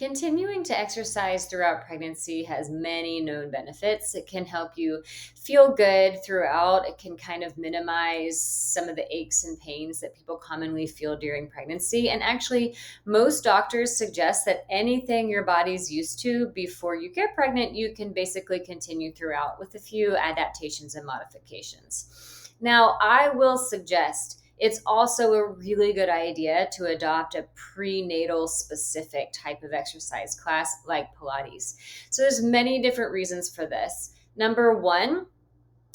Continuing to exercise throughout pregnancy has many known benefits. It can help you feel good throughout. It can kind of minimize some of the aches and pains that people commonly feel during pregnancy. And actually, most doctors suggest that anything your body's used to before you get pregnant, you can basically continue throughout with a few adaptations and modifications. Now, I will suggest it's also a really good idea to adopt a prenatal specific type of exercise class like Pilates. So there's many different reasons for this. Number one,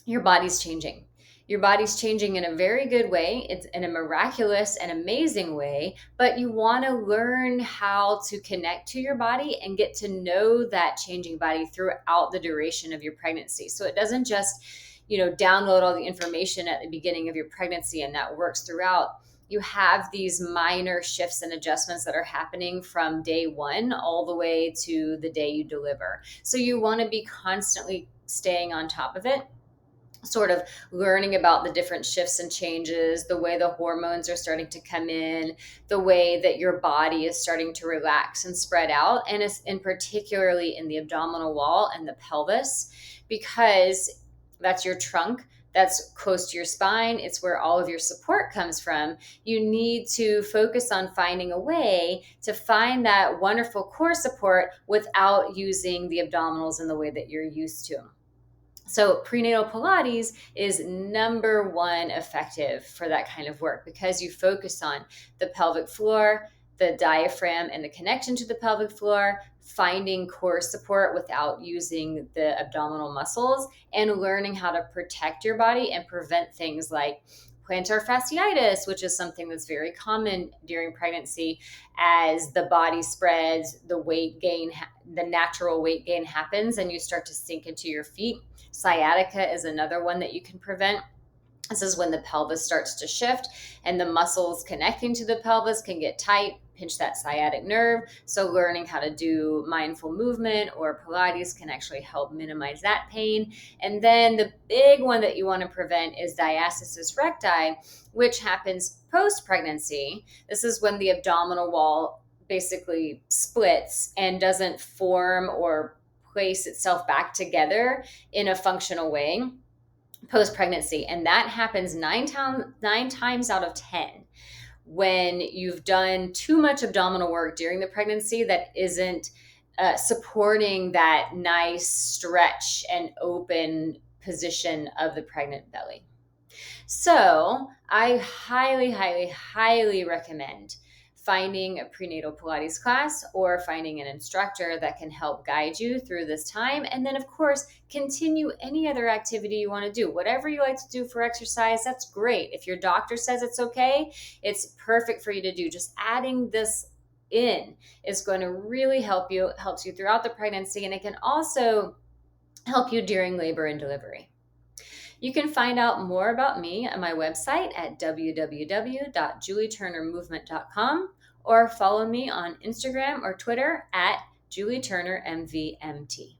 your body's changing. Your body's changing in a very good way. It's in a miraculous and amazing way, but you want to learn how to connect to your body and get to know that changing body throughout the duration of your pregnancy. So it doesn't just, download all the information at the beginning of your pregnancy and that works throughout. You have these minor shifts and adjustments that are happening from day one all the way to the day you deliver. So you want to be constantly staying on top of it, sort of learning about the different shifts and changes, the way the hormones are starting to come in, the way that your body is starting to relax and spread out, and it's in particularly in the abdominal wall and the pelvis, because that's your trunk. That's close to your spine. It's where all of your support comes from. You need to focus on finding a way to find that wonderful core support without using the abdominals in the way that you're used to. So prenatal Pilates is number one effective for that kind of work because you focus on the pelvic floor, the diaphragm, and the connection to the pelvic floor, finding core support without using the abdominal muscles, and learning how to protect your body and prevent things like plantar fasciitis, which is something that's very common during pregnancy. As the body spreads, the natural weight gain happens, and you start to sink into your feet. Sciatica is another one that you can prevent. This is when the pelvis starts to shift and the muscles connecting to the pelvis can get tight, pinch that sciatic nerve. So learning how to do mindful movement or Pilates can actually help minimize that pain. And then the big one that you want to prevent is diastasis recti, which happens post-pregnancy. This is when the abdominal wall basically splits and doesn't form or place itself back together in a functional way post-pregnancy. And that happens nine times out of 10 when you've done too much abdominal work during the pregnancy that isn't supporting that nice stretch and open position of the pregnant belly. So I highly, highly, highly recommend finding a prenatal Pilates class or finding an instructor that can help guide you through this time. And then, of course, continue any other activity you want to do. Whatever you like to do for exercise, that's great. If your doctor says it's okay, it's perfect for you to do. Just adding this in is going to really helps you throughout the pregnancy, and it can also help you during labor and delivery. You can find out more about me on my website at www.julieturnermovement.com or follow me on Instagram or Twitter at JulieTurnerMVMT.